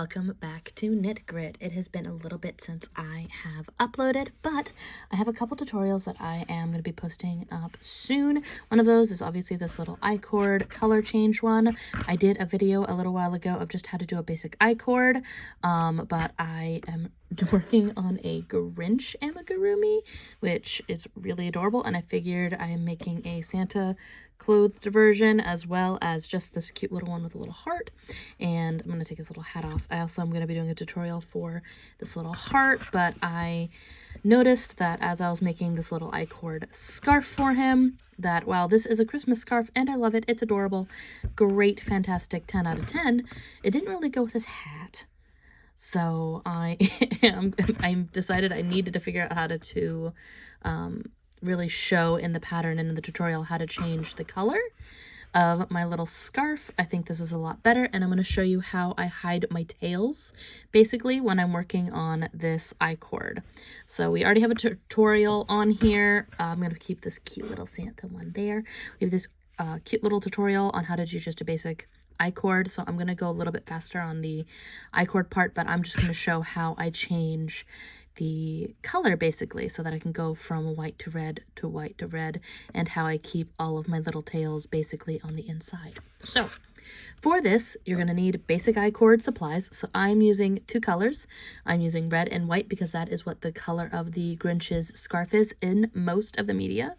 welcome back to Knit Grit. It has been a little bit since I have uploaded, but I have a couple tutorials that I am going to be posting up soon. One of those is obviously this little Icord color change one. I did a video a little while ago of just how to do a basic Icord, but I am working on a Grinch Amigurumi, which is really adorable, and I figured I am making a Santa clothed version as well as just this cute little one with a little heart, and I'm going to take his little hat off. I also am going to be doing a tutorial for this little heart, but I noticed that as I was making this little Icord scarf for him, that while this is a Christmas scarf and I love it, it's adorable, great, fantastic, 10 out of 10, it didn't really go with his hat. So I decided I needed to figure out how to really show in the pattern and in the tutorial how to change the color of my little scarf. I think this is a lot better, and I'm going to show you how I hide my tails basically when I'm working on this Icord. So we already have a tutorial on here. I'm going to keep this cute little Santa one there. We have this cute little tutorial on how to do just a basic Icord, so I'm going to go a little bit faster on the Icord part, but I'm just going to show how I change the color basically so that I can go from white to red to white to red, and how I keep all of my little tails basically on the inside. So for this, you're going to need basic Icord supplies. So I'm using two colors. I'm using red and white because that is what the color of the Grinch's scarf is in most of the media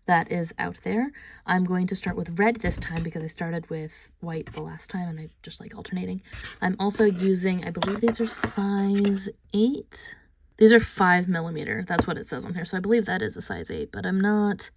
that is out there. I'm going to start with red this time because I started with white the last time and I just like alternating. I'm also using, I believe these are size 8. These are 5mm. That's what it says on here. So I believe that is a size 8, but I'm not,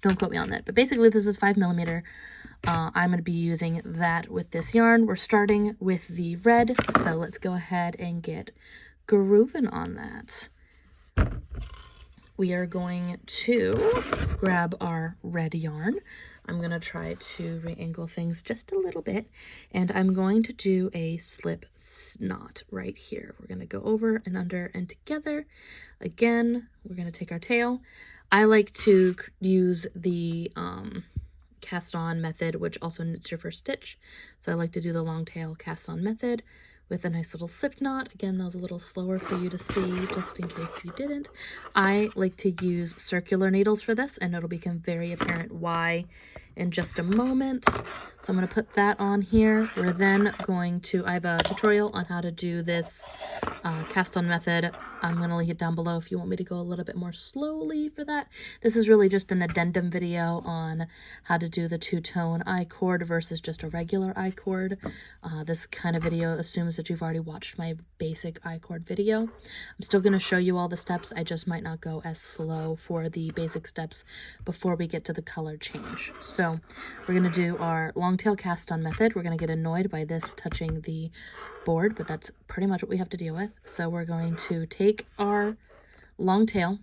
don't quote me on that. But basically this is 5mm. I'm going to be using that with this yarn. We're starting with the red, so let's go ahead and get grooving on that. We are going to grab our red yarn. I'm going to try to re-angle things just a little bit, and I'm going to do a slip knot right here. We're going to go over and under and together. Again, we're going to take our tail. I like to use the cast on method, which also knits your first stitch. So I like to do the long tail cast on method with a nice little slip knot. Again, that was a little slower for you to see, just in case you didn't. I like to use circular needles for this, and it'll become very apparent why in just a moment. So I'm going to put that on here. We're then going to, I have a tutorial on how to do this cast on method. I'm going to link it down below if you want me to go a little bit more slowly for that. This is really just an addendum video on how to do the two-tone Icord versus just a regular Icord. This kind of video assumes that you've already watched my basic Icord video. I'm still going to show you all the steps. I just might not go as slow for the basic steps before we get to the color change. So we're going to do our long tail cast on method. We're going to get annoyed by this touching the board, but that's pretty much what we have to deal with. So we're going to take our long tail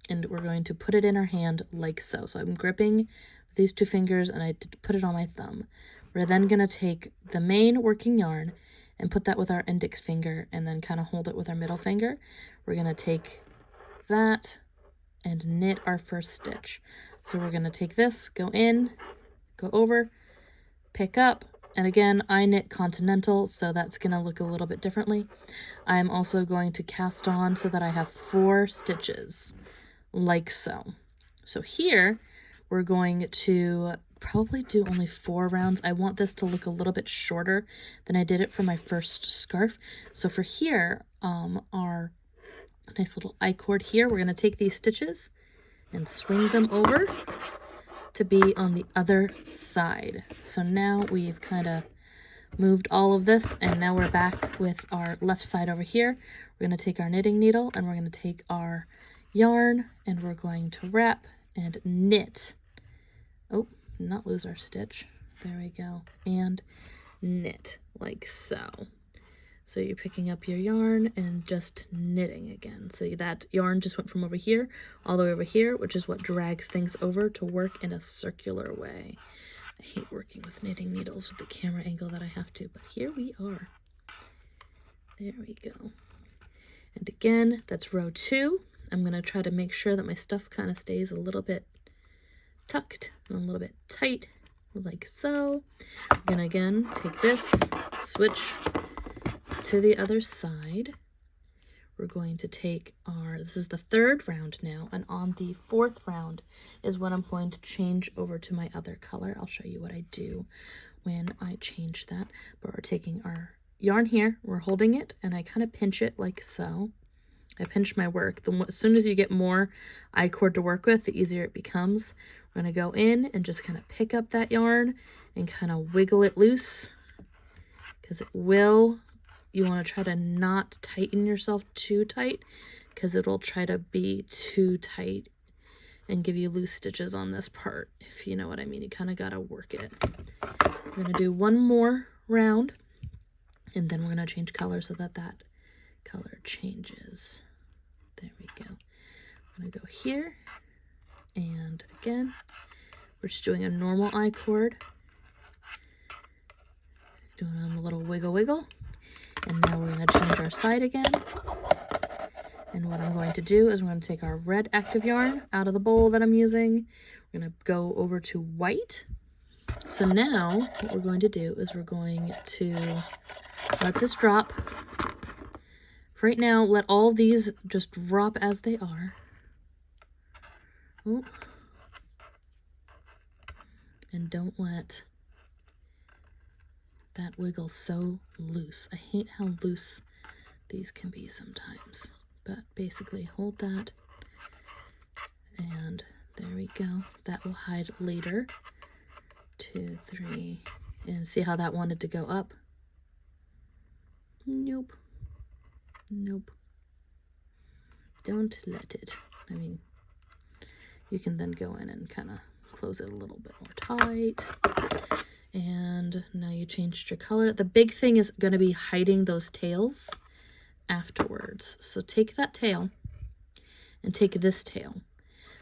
and we're going to put it in our hand like so. So I'm gripping with these two fingers and I put it on my thumb. We're then going to take the main working yarn and put that with our index finger and then kind of hold it with our middle finger. We're going to take that and knit our first stitch. So we're going to take this, go in, go over, pick up, and again, I knit continental, so that's going to look a little bit differently. I'm also going to cast on so that I have 4 stitches, like so. So here, we're going to probably do only 4 rounds. I want this to look a little bit shorter than I did it for my first scarf. So for here, our nice little I-cord here, we're going to take these stitches and swing them over to be on the other side. So now we've kind of moved all of this, and now we're back with our left side over here. We're going to take our knitting needle and we're going to take our yarn and we're going to wrap and knit. Oh, not lose our stitch. There we go. And knit like so. So you're picking up your yarn and just knitting again. So that yarn just went from over here all the way over here, which is what drags things over to work in a circular way. I hate working with knitting needles with the camera angle that I have to, but here we are. There we go. And again, that's row 2. I'm going to try to make sure that my stuff kind of stays a little bit tucked and a little bit tight, like so. I'm going to again take this, switch to the other side. We're going to take this is the 3rd round now, and on the 4th round is when I'm going to change over to my other color. I'll show you what I do when I change that. But we're taking our yarn here, we're holding it, and I kind of pinch it like so. I pinch my work. As soon as you get more I-cord to work with, the easier it becomes. We're going to go in and just kind of pick up that yarn and kind of wiggle it loose, because you want to try to not tighten yourself too tight, because it'll try to be too tight and give you loose stitches on this part, if you know what I mean. You kind of got to work it. We're going to do one more round, and then we're going to change color so that that color changes. There we go. I'm going to go here, and again, we're just doing a normal I-cord. Doing it on the little wiggle wiggle. And now we're going to change our side again. And what I'm going to do is we're going to take our red active yarn out of the bowl that I'm using. We're going to go over to white. So now what we're going to do is we're going to let this drop. For right now, let all these just drop as they are. Oh. And don't let that wiggle so loose. I hate how loose these can be sometimes. But basically hold that, and there we go. That will hide later. 2, 3, and see how that wanted to go up? Nope. Nope. Don't let it. I mean, you can then go in and kind of close it a little bit more tight. And now you changed your color. The big thing is going to be hiding those tails afterwards. So take that tail and take this tail.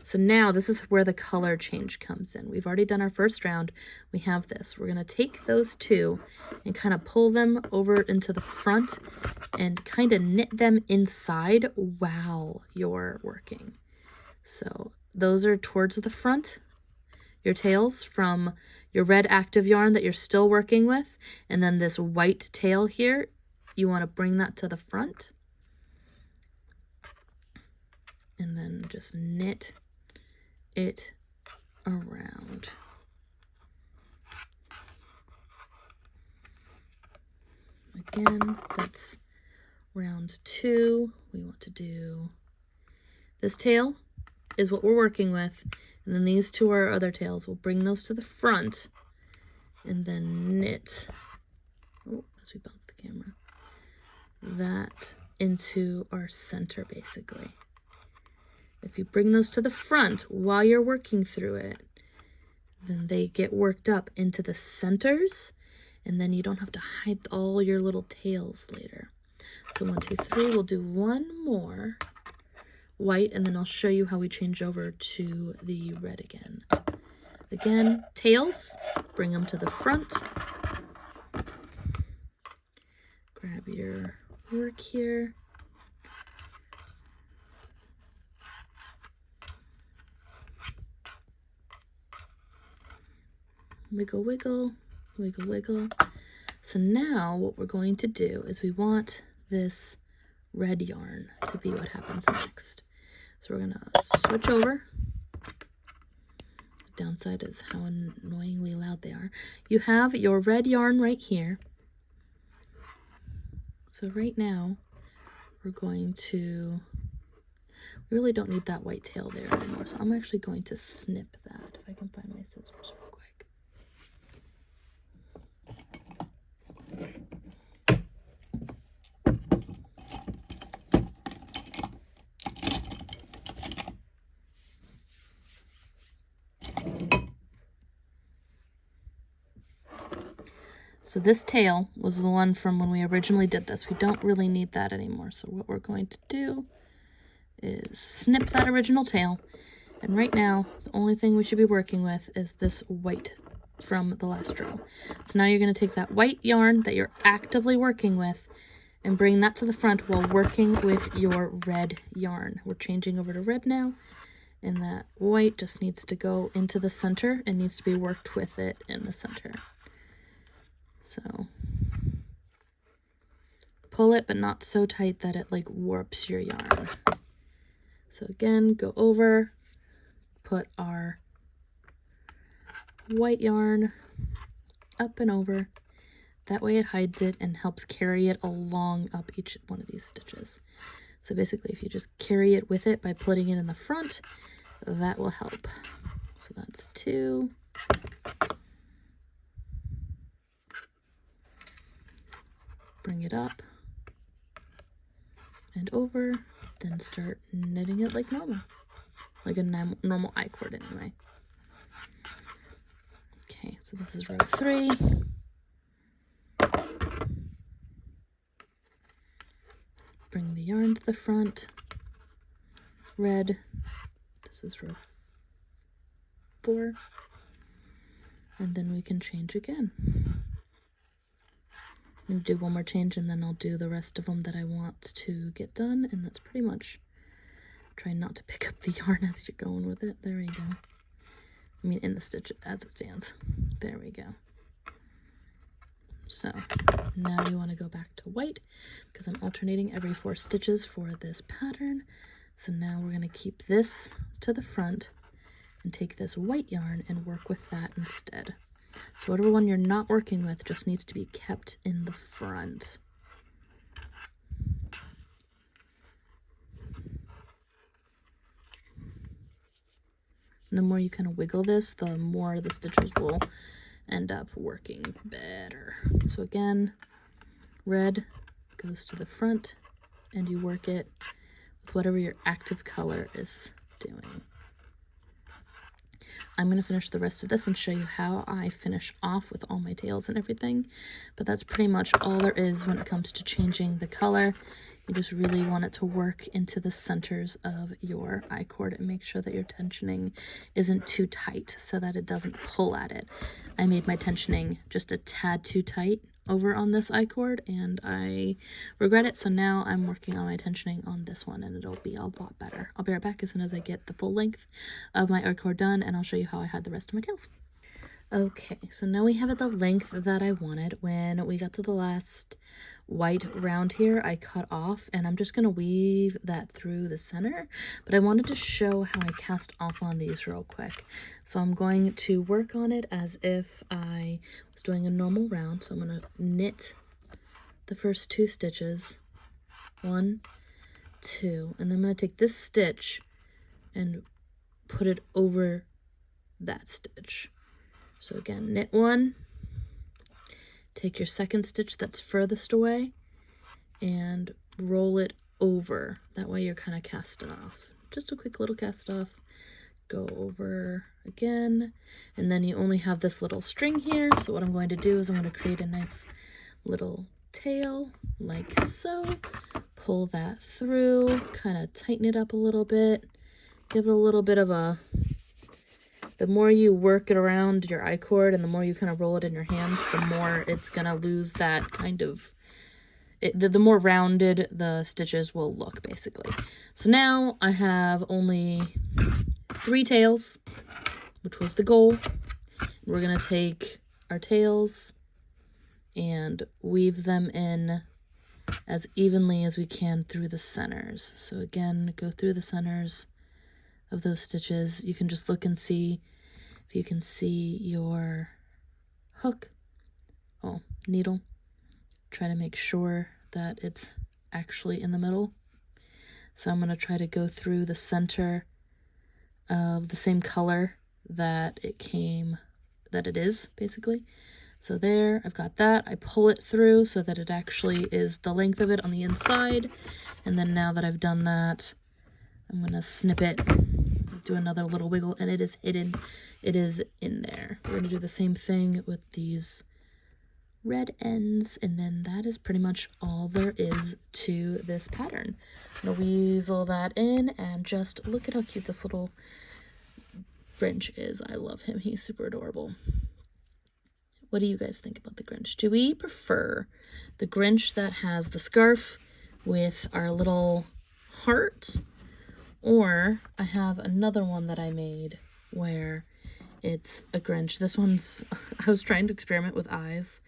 So now this is where the color change comes in. We've already done our first round. We have this. We're going to take those two and kind of pull them over into the front and kind of knit them inside while you're working. So those are towards the front, your tails from your red active yarn that you're still working with, and then this white tail here, you want to bring that to the front and then just knit it around. Again, that's round 2. We want to do this tail is what we're working with, and then these two are our other tails. We'll bring those to the front and then knit, as we bounce the camera, that into our center basically. If you bring those to the front while you're working through it, then they get worked up into the centers, and then you don't have to hide all your little tails later. So 1, 2, 3, we'll do one more white, and then I'll show you how we change over to the red again. Again, tails, bring them to the front. Grab your work here. Wiggle, wiggle, wiggle, wiggle. So now what we're going to do is we want this red yarn to be what happens next. So we're going to switch over. The downside is how annoyingly loud they are. You have your red yarn right here. So right now we're going to, we really don't need that white tail there anymore. So I'm actually going to snip that, if I can find my scissors real quick. So this tail was the one from when we originally did this. We don't really need that anymore. So what we're going to do is snip that original tail. And right now, the only thing we should be working with is this white from the last row. So now you're going to take that white yarn that you're actively working with and bring that to the front while working with your red yarn. We're changing over to red now. And that white just needs to go into the center and needs to be worked with it in the center. So pull it, but not so tight that it like warps your yarn. So again, go over, put our white yarn up and over. That way it hides it and helps carry it along up each one of these stitches. So basically, if you just carry it with it by putting it in the front, that will help. So that's 2. Bring it up and over, then start knitting it like normal. Like a normal I-cord anyway. Okay, so this is row 3. Bring the yarn to the front. Red. This is row 4. And then we can change again. I'm going to do one more change and then I'll do the rest of them that I want to get done. And that's pretty much, try not to pick up the yarn as you're going with it. There we go. I mean, in the stitch as it stands. There we go. So now you want to go back to white because I'm alternating every 4 stitches for this pattern. So now we're going to keep this to the front and take this white yarn and work with that instead. So whatever one you're not working with just needs to be kept in the front. And the more you kind of wiggle this, the more the stitches will end up working better. So again, red goes to the front and you work it with whatever your active color is doing. I'm going to finish the rest of this and show you how I finish off with all my tails and everything, but that's pretty much all there is when it comes to changing the color. You just really want it to work into the centers of your I-cord and make sure that your tensioning isn't too tight so that it doesn't pull at it. I made my tensioning just a tad too tight over on this I-cord and I regret it, so now I'm working on my tensioning on this one and it'll be a lot better. I'll be right back as soon as I get the full length of my I-cord done and I'll show you how I had the rest of my tails. Okay, so now we have it the length that I wanted. When we got to the last white round here, I cut off and I'm just going to weave that through the center, but I wanted to show how I cast off on these real quick. So I'm going to work on it as if I was doing a normal round. So I'm going to knit the first 2 stitches, 1, 2, and then I'm going to take this stitch and put it over that stitch. So again, knit 1, take your second stitch that's furthest away and roll it over. That way you're kind of casting off. Just a quick little cast off. Go over again, and then you only have this little string here. So what I'm going to do is I'm going to create a nice little tail like so. Pull that through, kind of tighten it up a little bit, give it a little bit of a... The more you work it around your I-cord and the more you kind of roll it in your hands, the more it's going to lose that kind of... the more rounded the stitches will look, basically. So now I have only 3 tails, which was the goal. We're going to take our tails and weave them in as evenly as we can through the centers. So again, go through the centers of those stitches. You can just look and see if you can see your hook, needle. Try to make sure that it's actually in the middle. So I'm going to try to go through the center of the same color that it is, basically. So there, I've got that. I pull it through so that it actually is the length of it on the inside. And then now that I've done that, I'm going to snip it, do another little wiggle, and it is hidden. It is in there. We're going to do the same thing with these red ends, and then that is pretty much all there is to this pattern. I'm going to weasel that in, and just look at how cute this little Grinch is. I love him. He's super adorable. What do you guys think about the Grinch? Do we prefer the Grinch that has the scarf with our little heart? Or I have another one that I made where it's a Grinch. This one's, I was trying to experiment with eyes,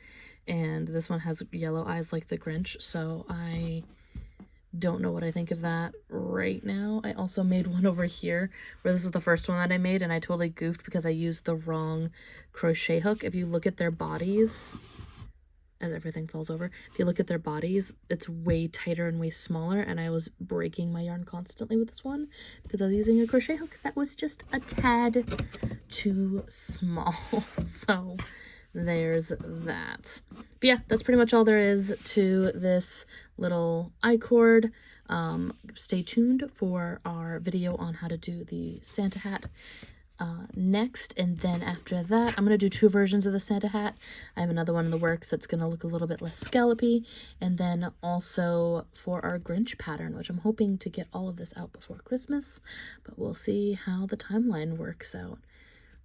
and this one has yellow eyes like the Grinch, so I don't know what I think of that right now. I also made one over here where this is the first one that I made, and I totally goofed because I used the wrong crochet hook. If you look at their bodies, as everything falls over, if you look at their bodies, it's way tighter and way smaller, and I was breaking my yarn constantly with this one because I was using a crochet hook that was just a tad too small. So there's that. But yeah, that's pretty much all there is to this little Icord. Stay tuned for our video on how to do the Santa hat next, and then after that I'm going to do 2 versions of the Santa hat. I have another one in the works that's going to look a little bit less scallopy, and then also for our Grinch pattern, which I'm hoping to get all of this out before Christmas, but we'll see how the timeline works out.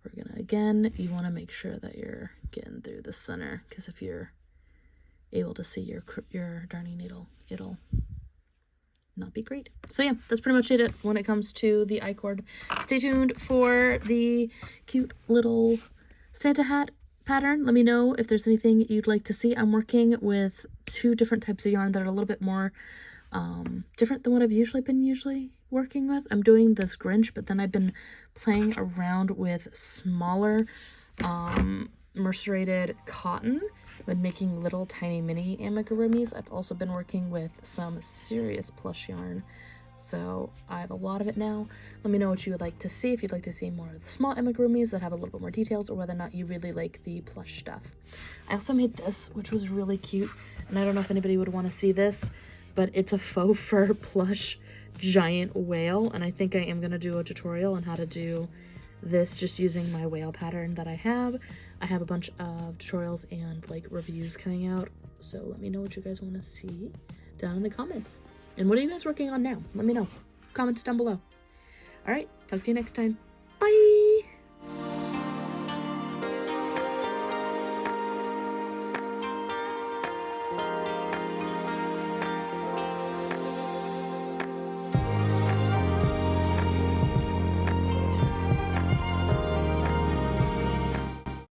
We're gonna, again, you want to make sure that you're getting through the center, because if you're able to see your darning needle, it'll not be great. So yeah, that's pretty much it when it comes to the Icord. Stay tuned for the cute little Santa hat pattern. Let me know if there's anything you'd like to see. I'm working with 2 different types of yarn that are a little bit more different than what I've usually been working with. I'm doing this Grinch, but then I've been playing around with smaller mercerated cotton when making little tiny mini amigurumis. I've also been working with some serious plush yarn, so I have a lot of it now. Let me know what you would like to see, if you'd like to see more of the small amigurumis that have a little bit more details, or whether or not you really like the plush stuff. I also made this, which was really cute, and I don't know if anybody would want to see this, but it's a faux fur plush giant whale, and I think I am going to do a tutorial on how to do this just using my whale pattern that I have. I have a bunch of tutorials and like reviews coming out, so let me know what you guys want to see down in the comments. And what are you guys working on now? Let me know. Comments down below. All right, talk to you next time. Bye!